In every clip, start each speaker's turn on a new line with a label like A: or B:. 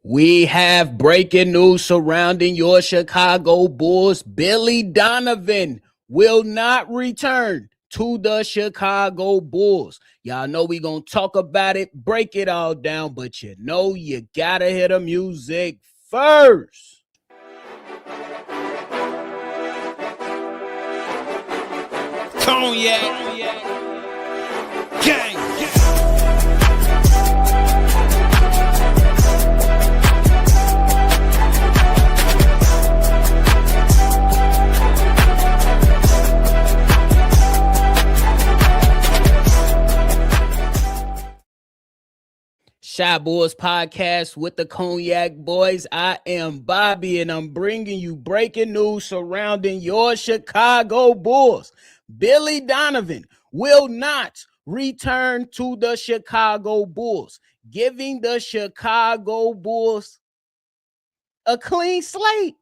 A: We have breaking news surrounding your Chicago Bulls. Billy Donovan will not return to the Chicago Bulls. Y'all know we gonna talk about it, break it all down, but you know you gotta hear the music first. Cognac, gang. Shy Boys Podcast with the Cognac Boys. I am Bobby, and I'm bringing you breaking news surrounding your Chicago Bulls. Billy Donovan will not return to the Chicago Bulls, giving the Chicago Bulls a clean slate.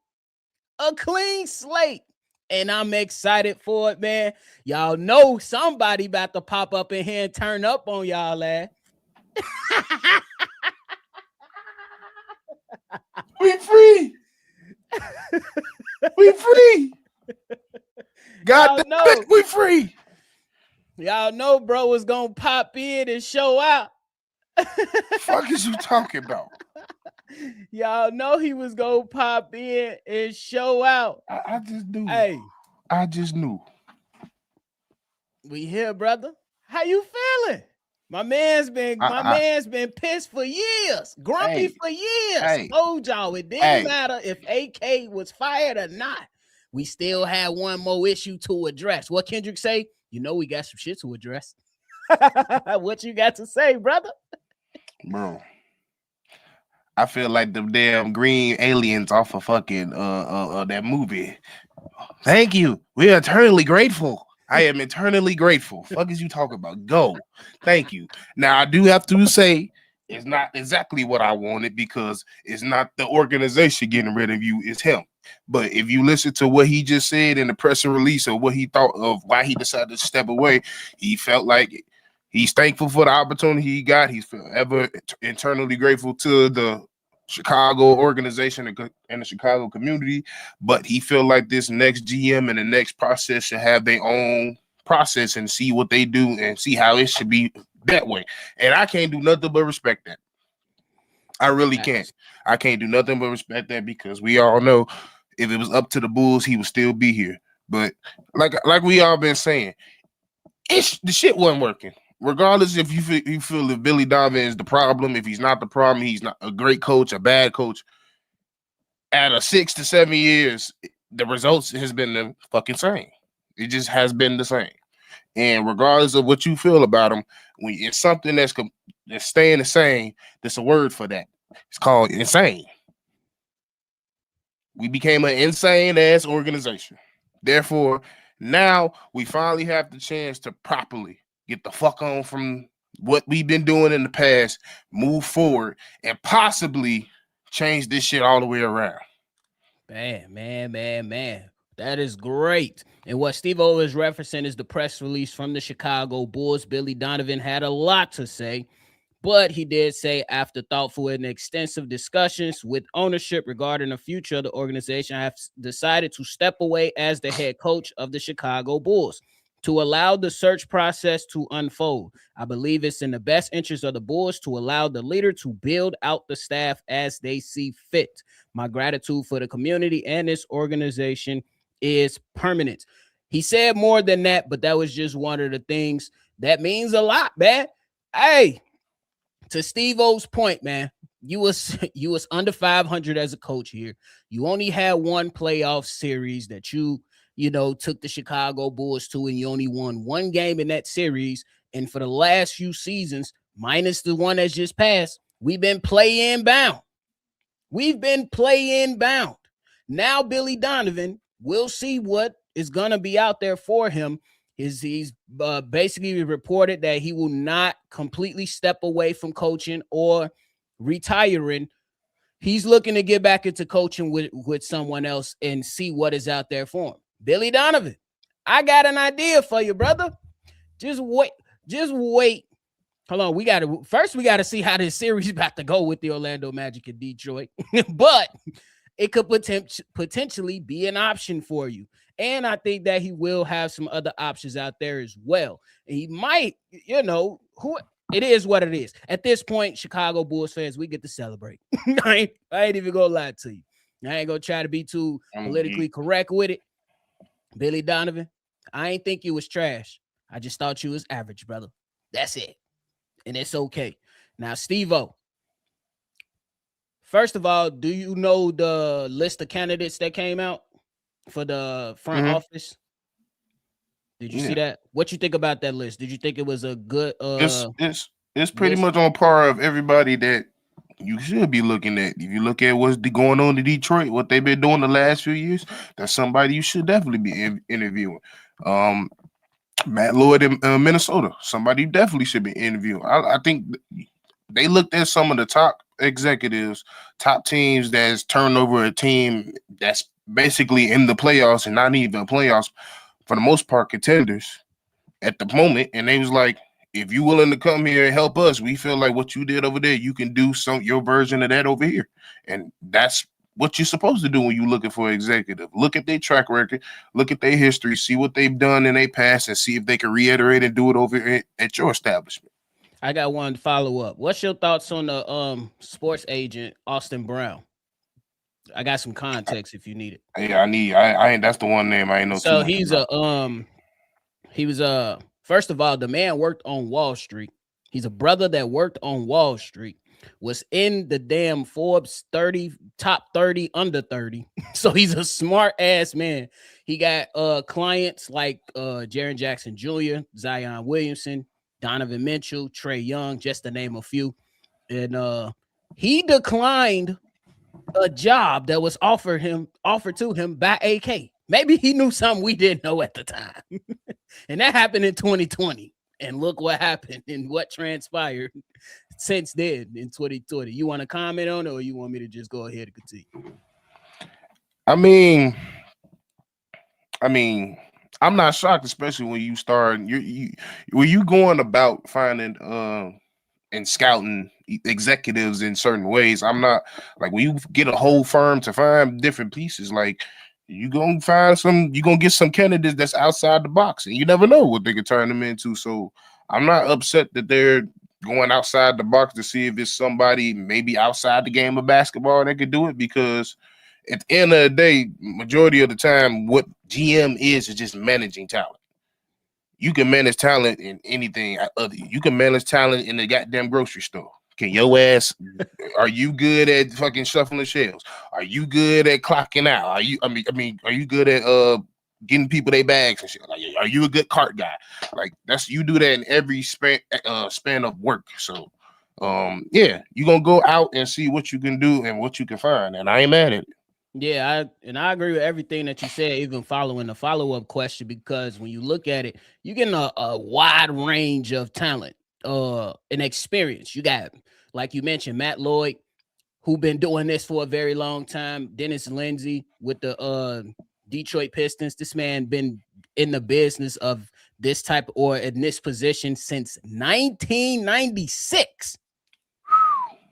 A: A clean slate. And I'm excited for it, man. Y'all know somebody about to pop up in here and turn up on y'all ass.
B: We free. We free. God damn it, we free.
A: Y'all know bro was gonna pop in and show out.
B: Fuck is you talking about?
A: Y'all know he was gonna pop in and show out.
B: I just knew.
A: Hey,
B: I just knew.
A: We here, brother. How you feeling? My man's been pissed for years, grumpy for years. Told y'all it didn't matter if AK was fired or not. We still had one more issue to address. What Kendrick say? You know we got some shit to address. What you got to say, brother?
B: Bro, I feel like the damn green aliens off of fucking that movie. Thank you. We are eternally grateful. I am eternally grateful. Fuck is you talking about? Go. Thank you. Now, I do have to say it's not exactly what I wanted because it's not the organization getting rid of you, it's him. But if you listen to what he just said in the press release or what he thought of why he decided to step away, he felt like he's thankful for the opportunity he got. He's forever internally grateful to the Chicago organization and the Chicago community, but he feel like this next GM and the next process should have their own process and see what they do and see how it should be that way. And I can't do nothing but respect that. I really can't. I can't do nothing but respect that because we all know if it was up to the Bulls, he would still be here. But like we all been saying, the shit wasn't working. Regardless if you feel if Billy Donovan is the problem, if he's not the problem, he's not a great coach, a bad coach. At a 6 to 7 years, the results has been the fucking same. It just has been the same. And regardless of what you feel about him, when it's something that's staying the same, there's a word for that. It's called insane. We became an insane ass organization. Therefore, now we finally have the chance to properly get the fuck on from what we've been doing in the past, move forward, and possibly change this shit all the way around.
A: Man. That is great. And what Steve-O is referencing is the press release from the Chicago Bulls. Billy Donovan had a lot to say, but he did say after thoughtful and extensive discussions with ownership regarding the future of the organization, I have decided to step away as the head coach of the Chicago Bulls to allow the search process to unfold. I believe it's in the best interest of the Bulls to allow the leader to build out the staff as they see fit. My gratitude for the community and this organization is permanent. He said more than that, but that was just one of the things that means a lot, man. Hey, to Steve-O's point, man, you was under 500 as a coach here. You only had one playoff series that you took the Chicago Bulls to, and you only won one game in that series. And for the last few seasons, minus the one that's just passed, we've been play-in bound. Now Billy Donovan, we'll see what is going to be out there for him. He's basically reported that he will not completely step away from coaching or retiring. He's looking to get back into coaching with someone else and see what is out there for him. Billy Donovan, I got an idea for you, brother. Just wait Hold on, we gotta see how this series about to go with the Orlando Magic and Detroit. But it could potentially be an option for you. And I think that he will have some other options out there as well. And he might, who it is what it is. At this point, Chicago Bulls fans, we get to celebrate. I ain't even gonna lie to you. I ain't gonna try to be too
B: I'm
A: politically
B: geek.
A: correct with it. Billy Donovan, I ain't think you was trash. I just thought you was average, brother. That's it. And it's okay. Now, Steve-O, first of all, do you know the list of candidates that came out for the front
B: Mm-hmm.
A: office? Did you see
B: Yeah,
A: that? What you think about that list? Did you think it was a good
B: it's pretty
A: list?
B: much on par of everybody that you should be looking at. If you look at what's going on in Detroit, what they've been doing the last few years, that's somebody you should definitely be interviewing. Um, Matt Lloyd in Minnesota, somebody you definitely should be interviewing. I think they looked at some of the top executives, top teams that's turned over a team that's basically in the playoffs and not even playoffs for the most part contenders at the moment, and they was like, if you willing to come here and help us, we feel like what you did over there, you can do your version of that over here. And that's what you're supposed to do when you're looking for an executive. Look at their track record, look at their history, see what they've done in their past, and see if they can reiterate and do it over at your establishment.
A: I got one follow up. What's your thoughts on the sports agent Austin Brown? I got some context if you need it.
B: Yeah, I ain't that's the one name I ain't know too
A: So
B: much
A: he's
B: about.
A: he was first of all, the man worked on Wall Street. He's a brother that worked on Wall Street, was in the damn Forbes 30 top 30 under 30. So he's a smart ass man. He got clients like Jaren Jackson Jr., Zion Williamson, Donovan Mitchell, Trey Young, just to name a few. And he declined a job that was offered to him by AK. Maybe he knew something we didn't know at the time. And that happened in 2020. And look what happened and what transpired since then in 2020. You want to comment on it, or you want me to just go ahead and continue?
B: I mean, I mean, I'm not shocked, especially when you start you when you going about finding and scouting executives in certain ways. I'm not like when you get a whole firm to find different pieces, like you gonna get some candidates that's outside the box, and you never know what they could turn them into. So I'm not upset that they're going outside the box to see if it's somebody maybe outside the game of basketball that could do it, because at the end of the day, majority of the time, what GM is just managing talent. You can manage talent in anything other. You can manage talent in the goddamn grocery store. Can your ass? Are you good at fucking shuffling shelves? Are you good at clocking out? Are you good at getting people their bags and shit? Like, are you a good cart guy? Like that's you do that in every span of work. So, yeah, you gonna go out and see what you can do and what you can find, and I ain't mad at it.
A: Yeah, I agree with everything that you said, even following the follow-up question, because when you look at it, you're getting a wide range of talent, and experience. You got, like you mentioned, Matt Lloyd, who been doing this for a very long time. Dennis Lindsey with the Detroit Pistons. This man been in the business of this type or in this position since 1996.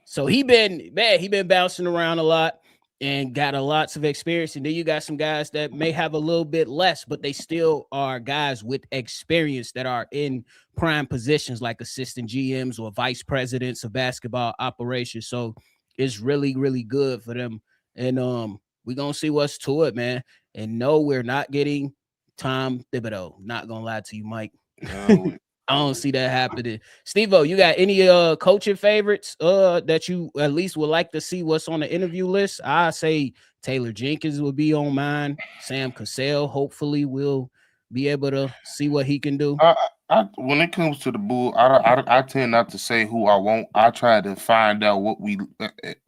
A: So he been bouncing around a lot and got a lots of experience. And then you got some guys that may have a little bit less, but they still are guys with experience that are in prime positions like assistant GMs or vice presidents of basketball operations. So it's really, really good for them. And we're gonna see what's to it, man. And no, we're not getting Tom Thibodeau. Not gonna lie to you, Mike.
B: Uh,
A: I don't see that happening. Steve-O, you got any coaching favorites that you at least would like to see what's on the interview list? I say Taylor Jenkins will be on mine. Sam Cassell hopefully will be able to see what he can do.
B: when it comes to the bull, I tend not to say who I want. I try to find out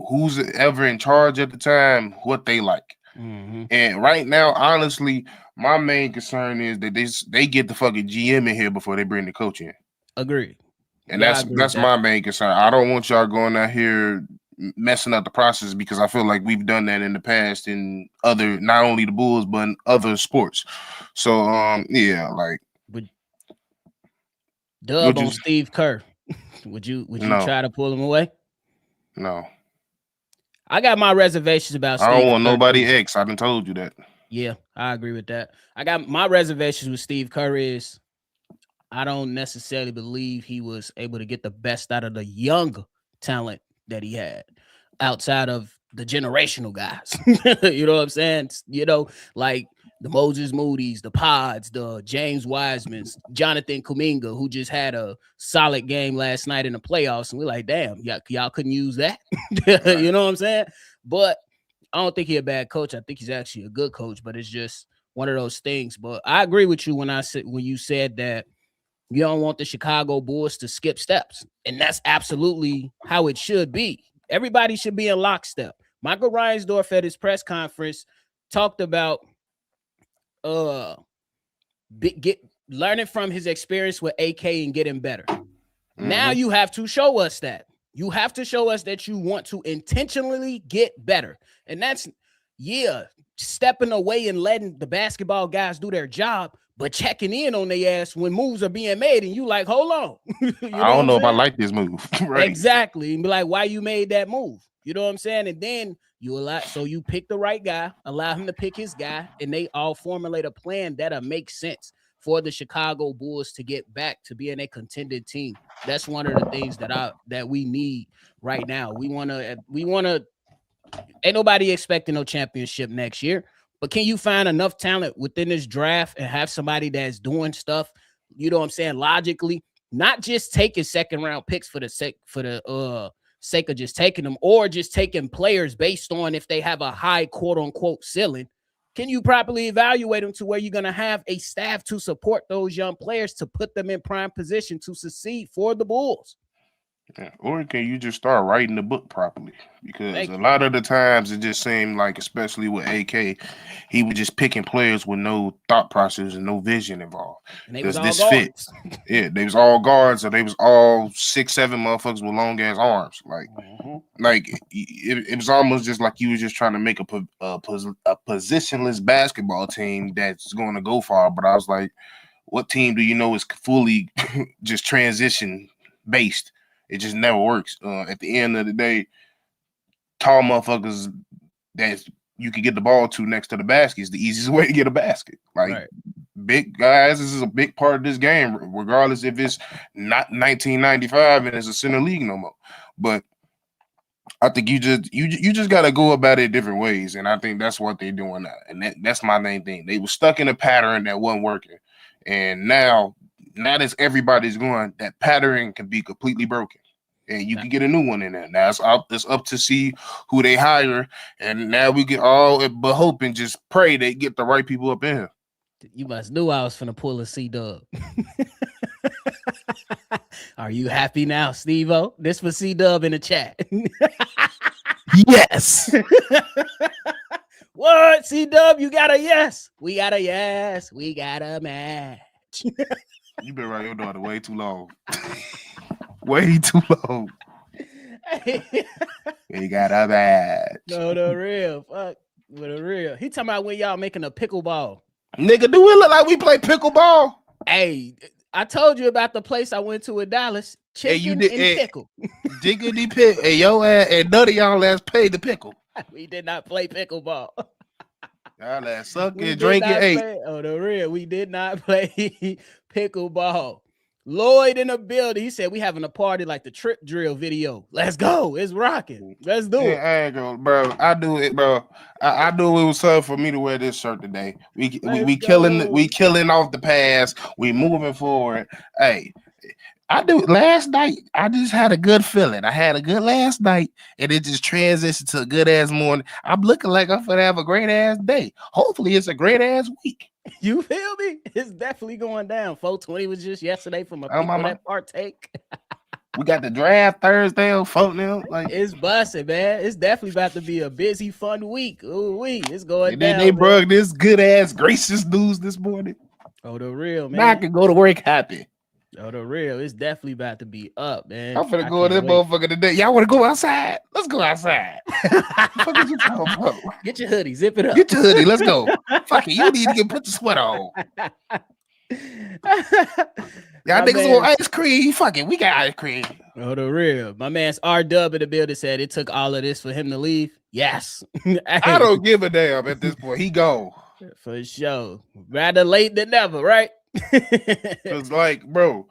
B: who's ever in charge at the time, what they like.
A: Mm-hmm.
B: And right now, honestly, my main concern is that they get the fucking GM in here before they bring the coach in,
A: Agreed.
B: and
A: Yeah, I agree with
B: that's
A: that.
B: my main concern. I don't want y'all going out here messing up the process, because I feel like we've done that in the past in other, not only the Bulls but in other sports. So yeah, like
A: But dub
B: what you
A: on Steve Kerr. Would you
B: No,
A: try to pull him away?
B: no.
A: I got my reservations about
B: I don't
A: Steve
B: want
A: Kerr
B: nobody
A: too.
B: X. I done told you that.
A: Yeah, I agree with that. I got my reservations with Steve Kerr is I don't necessarily believe he was able to get the best out of the young talent that he had outside of the generational guys. You know what I'm saying? You know, like the Moses Moody's, the Pods, the James Wisemans, Jonathan Kuminga, who just had a solid game last night in the playoffs. And we're like, damn, y'all couldn't use that.
B: Right.
A: You know what I'm saying? But I don't think he's a bad coach. I think he's actually a good coach, but it's just one of those things. But I agree with you when you said that you don't want the Chicago Bulls to skip steps. And that's absolutely how it should be. Everybody should be in lockstep. Michael Reinsdorf at his press conference talked about learning from his experience with AK and getting better. Now you have to show us that. You have to show us that you want to intentionally get better. And that's, stepping away and letting the basketball guys do their job, but checking in on their ass when moves are being made. And you like, hold on.
B: I don't know if I like this move. Right.
A: Exactly. And be like, why you made that move? You know what I'm saying? And then you pick the right guy, allow him to pick his guy, and they all formulate a plan that'll make sense for the Chicago Bulls to get back to being a contended team. That's one of the things that we need right now. We want to ain't nobody expecting no championship next year, but can you find enough talent within this draft and have somebody that's doing stuff, you know what I'm saying, logically, not just taking second round picks for the sake of just taking them, or just taking players based on if they have a high quote unquote ceiling. Can you properly evaluate them to where you're going to have a staff to support those young players to put them in prime position to succeed for the Bulls?
B: Yeah. Or can you just start writing the book properly? Because a lot of the times it just seemed like, especially with AK, he was just picking players with no thought process and no vision involved.
A: And they was
B: Does
A: all
B: this
A: guards.
B: fit? Yeah, they was all guards, or they was all 6'7" motherfuckers with long ass arms. Like it was almost just like you was just trying to make a positionless basketball team that's going to go far. But I was like, what team do you know is fully just transition based? It just never works. At the end of the day, tall motherfuckers that you can get the ball to next to the basket is the easiest way to get a basket. Like big guys, this is a big part of this game, regardless if it's not 1995 and it's a center league no more. But I think you just got to go about it different ways, and I think that's what they're doing now. And that's my main thing. They were stuck in a pattern that wasn't working, and now that everybody's going, that pattern can be completely broken, and you can get a new one in there. Now it's up to see who they hire, and now we get all but hope and just pray they get the right people up in here.
A: You must knew I was finna pull a C-Dub. Are you happy now, Steve-O? This for C-Dub in the chat.
B: Yes.
A: What, C-Dub? You got a yes. We got a yes. We got a match.
B: You been around your daughter way too long. Way too long. We got a match.
A: No, the real. Fuck. With the real. He talking about when y'all making a pickleball.
B: Nigga, do it look like we play pickleball?
A: Hey, I told you about the place I went to in Dallas. Chicken and pickle.
B: Diggity pick. Hey, yo ass and none of y'all ass paid the pickle.
A: We did not play pickleball.
B: Y'all ass sucking, drinking, hey.
A: Oh, the real. We did not play pickleball. Lloyd in the building. He said we having a party like the trip drill video. Let's go. It's rocking. Let's do it.
B: I ain't gonna, bro. I do it, bro. I knew it was time for me to wear this shirt today. We killing off the past. We moving forward. Hey, I do it last night. I just had a good feeling. I had a good last night, and it just transitioned to a good ass morning. I'm looking like I'm gonna have a great ass day. Hopefully, it's a great ass week.
A: You feel me? It's definitely going down. 420 was just yesterday from a people that partake.
B: We got the draft Thursday on phone now. Like
A: it's busting, man. It's definitely about to be a busy, fun week. Ooh, it's going down.
B: They brought this good ass gracious news this morning.
A: Oh, the real, man.
B: Now I can go to work happy.
A: Oh, the real. It's definitely about to be up, man.
B: I'm finna go to this motherfucker today. Y'all want to go outside? Let's go outside.
A: Get your hoodie. Zip it up.
B: Get your hoodie. Let's go. Fuck it. You need to put the sweater on. Y'all
A: My
B: niggas want
A: man,
B: ice cream. Fuck it, we got ice cream.
A: oh, the real. My man's R-Dub in the building said it took all of this for him to leave. Yes.
B: I
A: Hey,
B: don't give a damn at this point. He gone.
A: for sure. Rather late than never, right?
B: Cause like, bro,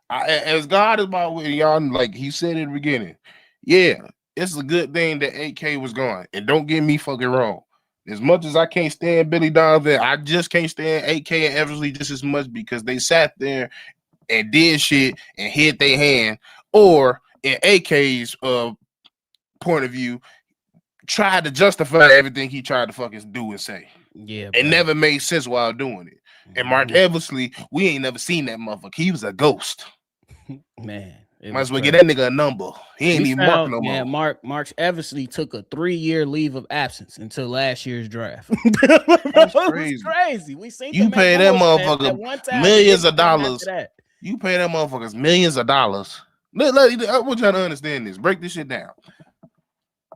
B: as God is my way, y'all, like he said in the beginning, yeah, it's a good thing that AK was gone. And don't get me fucking wrong. As much as I can't stand Billy Donovan, I just can't stand AK and Eversley just as much because they sat there and did shit and hid their hand, or in AK's point of view, tried to justify everything he tried to fucking do and say.
A: Yeah,
B: It
A: bro.
B: never made sense while doing it. And Mark Eversley, we ain't never seen that motherfucker. He was a ghost.
A: Man,
B: Might as well get that nigga a number. He ain't
A: we
B: even Mark
A: found,
B: no
A: yeah,
B: more.
A: Mark Eversley took a 3-year leave of absence until last year's draft.
B: That's
A: It was
B: crazy.
A: crazy. We seen
B: You
A: him at
B: pay that
A: Bulls Fest
B: motherfucker
A: at one time.
B: millions of
A: After
B: dollars.
A: that.
B: You pay that motherfuckers millions of dollars. I want y'all to understand this. Break this shit down.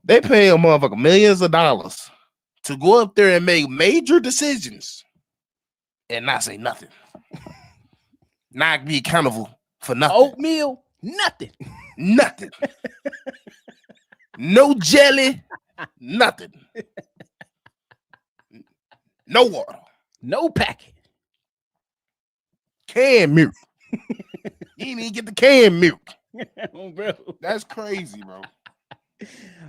B: They pay a motherfucker millions of dollars to go up there and make major decisions and not say nothing. Not be accountable for nothing.
A: Oatmeal, nothing.
B: Nothing. No jelly, nothing. No water.
A: No packet.
B: Canned milk. You didn't even get the canned milk.
A: Bro.
B: That's crazy, bro.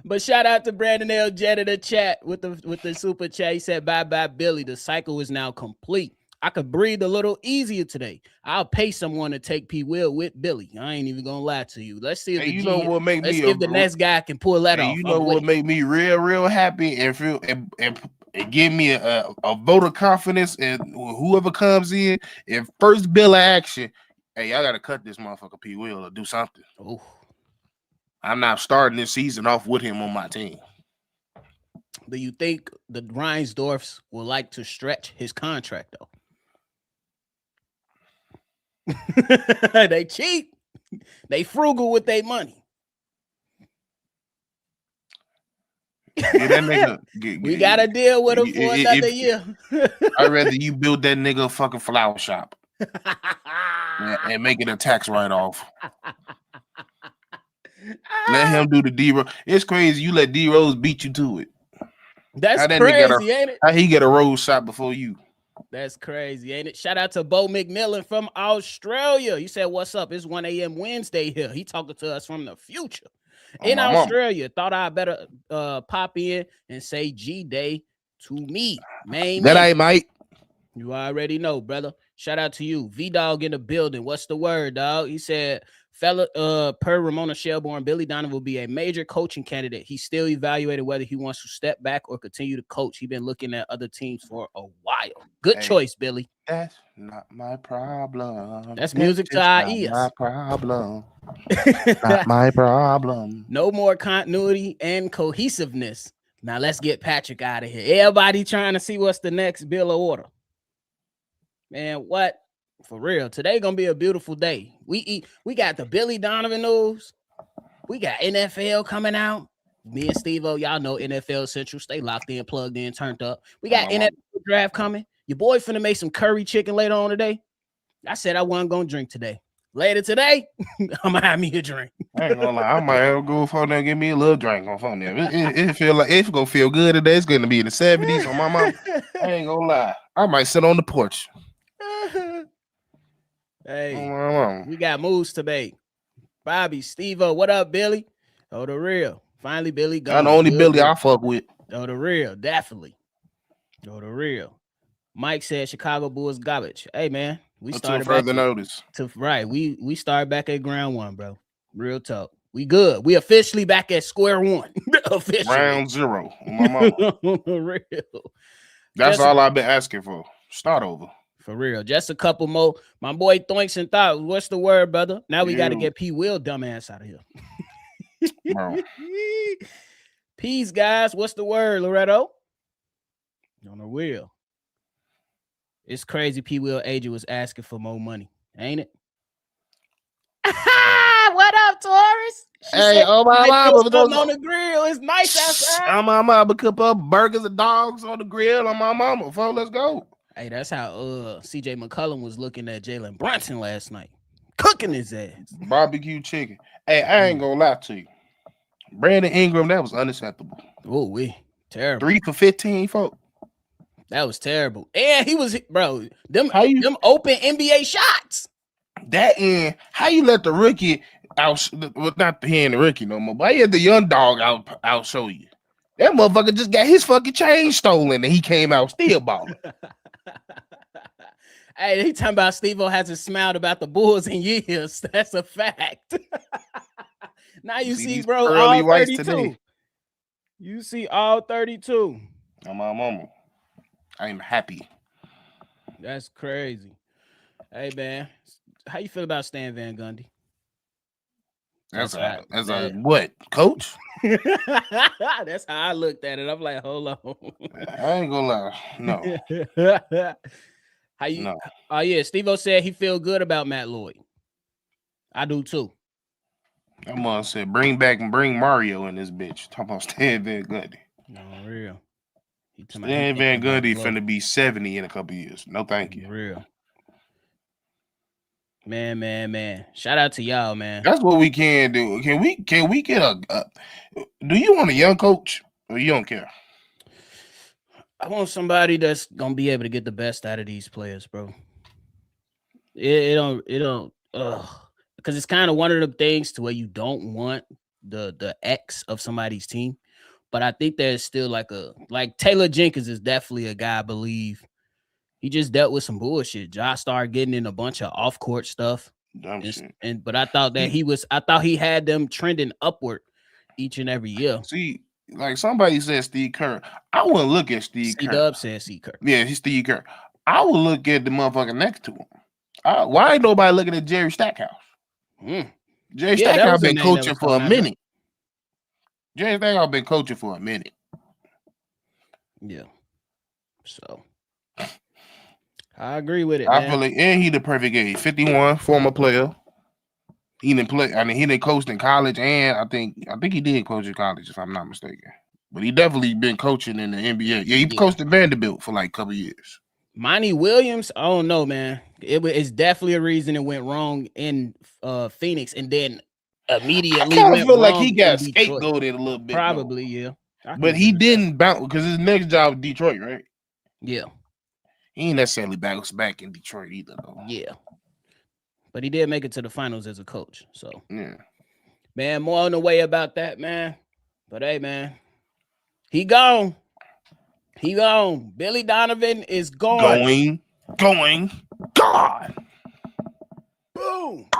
A: But shout out to Brandon L. Jett in the chat with the super chat. He said, bye bye, Billy. The cycle is now complete. I could breathe a little easier today. I'll pay someone to take P. Will with Billy. I ain't even gonna lie to you. Let's see if the next guy can pull that off.
B: You know what make me real happy and feel and give me a vote of confidence and whoever comes in first bill of action. Hey, y'all gotta cut this motherfucker P. Will or do something.
A: Oh,
B: I'm not starting this season off with him on my team.
A: Do you think the Reinsdorfs will like to stretch his contract though? They cheap. They frugal with their money.
B: Get that nigga,
A: we gotta deal with him for another year.
B: I'd rather you build that nigga a fucking flower shop and make it a tax write-off. Let him do the D-Rose. It's crazy. You let D-Rose beat you to it.
A: That's crazy, ain't it?
B: How he get a rose shot before you?
A: That's crazy, ain't it? Shout out to Bo McMillan from Australia. He said, what's up? It's 1 a.m. Wednesday here. He talking to us from the future. In Australia. Thought I better pop in and say G-Day to me. Man.
B: That ain't Mike.
A: You already know, brother. Shout out to you. V-Dog in the building. What's the word, dog? He said, per Ramona Shelbourne, Billy Donovan will be a major coaching candidate. He's still evaluating whether he wants to step back or continue to coach. He's been looking at other teams for a while. Good choice, Billy.
B: That's not my problem.
A: That's music to our ears.
B: My problem. Not my problem.
A: No more continuity and cohesiveness. Now let's get Patrick out of here. Everybody trying to see what's the next bill of order. Man, what? For real, today gonna be a beautiful day. We got the Billy Donovan news. We got NFL coming out. Me and Steve-O, y'all know NFL Central. Stay locked in, plugged in, turned up. We got NFL draft coming. Your boy finna make some curry chicken later on today. I said I wasn't gonna drink today. Later today, I'm gonna have me a drink.
B: I ain't gonna lie, I might have to go phone there and give me a little drink on phone there. It feel like it's gonna feel good today. It's gonna be in the 70s on my mom. I ain't gonna lie. I might sit on the porch.
A: Hey, we got moves to make. Bobby, Steve-O, what up, Billy? Oh, the real. Finally, Billy gone.
B: I'm the only Billy I fuck with.
A: Oh, the real, definitely. Oh, the real. Mike said Chicago Bulls garbage. Hey, man, we started
B: further notice.
A: We started back at ground one, bro. Real talk. We good. We officially back at square one. Officially.
B: Round zero. On my mama.
A: Real.
B: That's all I've been asking for. Start over.
A: For real. Just a couple more. My boy Thinks and Thought. What's the word, brother? Now we got to get P. Will dumbass out of here.
B: Bro.
A: Peace, guys. What's the word, Loretto? On the wheel. It's crazy. P. Will agent was asking for more money, ain't it? What up, Taurus?
B: Hey, oh my mama,
A: on the grill. It's nice outside.
B: On my mama, cook up burgers and dogs on the grill. On my mama, let's go.
A: Hey, that's how CJ McCollum was looking at Jalen Brunson last night. cooking his ass.
B: Barbecue chicken. Hey, I ain't gonna lie to you. Brandon Ingram, that was unacceptable.
A: Oh, terrible.
B: 3 for 15, folks.
A: That was terrible. And he was, bro, them open NBA shots.
B: That end, how you let the rookie out? Well, not he ain't the rookie no more, but he had the young dog out show you. That motherfucker just got his fucking chain stolen and he came out still balling.
A: Hey, he talking about Steve-O hasn't smiled about the Bulls in years. That's a fact. Now you see bro, all 32. Today. You see all 32.
B: I'm my mama. I'm happy.
A: That's crazy. Hey, man. How you feel about Stan Van Gundy?
B: That's a what, coach?
A: That's how I looked at it. I'm like, hold on.
B: I ain't gonna lie. No.
A: How you? No. Oh yeah, Steve-O said he feel good about Matt Lloyd. I do too.
B: I'm gonna say bring Mario in this bitch. Talking about Stan Van Gundy.
A: No, real.
B: Stan Van Gundy finna be 70 in a couple years. No, thank you.
A: Real. Man. Shout out to y'all, man.
B: That's what we can do. Can we get a do you want a young coach or you don't care?
A: I want somebody that's gonna be able to get the best out of these players, bro. It don't because it's kind of one of the things to where you don't want the X of somebody's team. But I think there's still like Taylor Jenkins is definitely a guy I believe. He just dealt with some bullshit. Josh started getting in a bunch of off-court stuff. But I thought that I thought he had them trending upward each and every year.
B: See, like somebody said Steve Kerr. I wouldn't look at Steve Kerr.
A: C-Dub said Steve Kerr.
B: Yeah, he's Steve Kerr. I would look at the motherfucker next to him. Why ain't nobody looking at Jerry Stackhouse? Jerry Stackhouse been coaching for a minute. Jerry Stackhouse been coaching for a minute.
A: Yeah. So I agree with it.
B: I feel like, and he the perfect age. 51, former player. He didn't play. I mean, he didn't coach in college, and I think he did coach in college, if I'm not mistaken. But he definitely been coaching in the NBA. Yeah, he coached at Vanderbilt for like a couple years.
A: Monty Williams, I don't know, man. It's definitely a reason it went wrong in Phoenix, and then immediately
B: I feel like he got scapegoated a little bit.
A: Probably,
B: yeah. But he didn't bounce because his next job was Detroit, right?
A: Yeah.
B: He ain't necessarily back in Detroit either, though.
A: Yeah. But he did make it to the finals as a coach. So,
B: yeah.
A: Man, more on the way about that, man. But, hey, man, he gone. Billy Donovan is gone.
B: Gone.
A: Boom.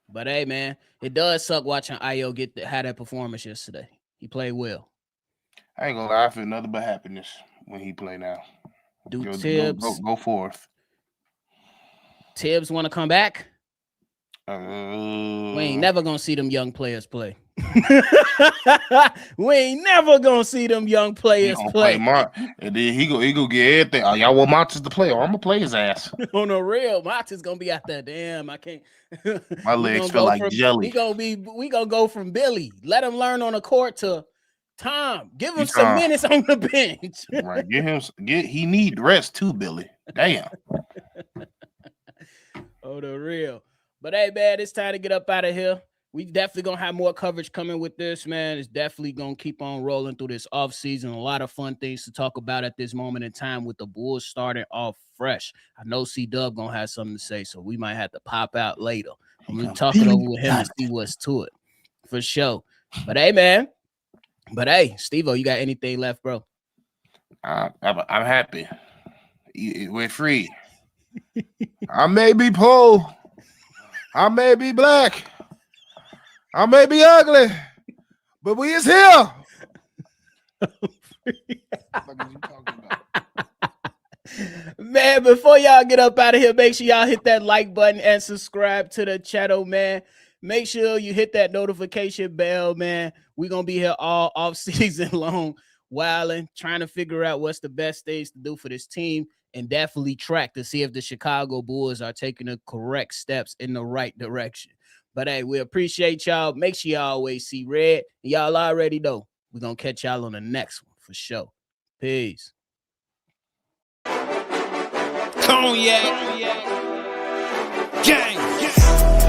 A: But, hey, man, it does suck watching Ayo have that performance yesterday. He played well.
B: I ain't gonna lie, I feel nothing but happiness when he play now.
A: Tibbs
B: go forth.
A: Tibbs want to come back? We ain't never gonna see them young players play. We ain't never gonna see them young players play.
B: And then he go get everything. Y'all want Montes to play, or I'm gonna play his ass.
A: On the real, Montes gonna be out there. Damn, I can't.
B: My legs feel like jelly.
A: We gonna go from Billy. Let him learn on the court to Tom. Give him some minutes on the bench.
B: Right. He need rest too, Billy. Damn.
A: Oh, the real. But hey, man, it's time to get up out of here. We definitely gonna have more coverage coming with this, man. It's definitely gonna keep on rolling through this offseason. A lot of fun things to talk about at this moment in time with the Bulls starting off fresh. I know C-Dub gonna have something to say, so we might have to pop out later. I'm gonna talk it over with him and see what's to it. For sure. But hey, man. Steve-O, you got anything left, bro?
B: I'm happy. We're free. I may be poor. I may be black. I may be ugly. But we is here.
A: Man, before y'all get up out of here, make sure y'all hit that like button and subscribe to the channel, man. Make sure you hit that notification bell, man. We're going to be here all off season long, wilding, trying to figure out what's the best things to do for this team, and definitely track to see if the Chicago Bulls are taking the correct steps in the right direction. But hey, we appreciate y'all. Make sure y'all always see red. Y'all already know we're going to catch y'all on the next one for sure. Peace. Cognac. Gang.
B: Peace.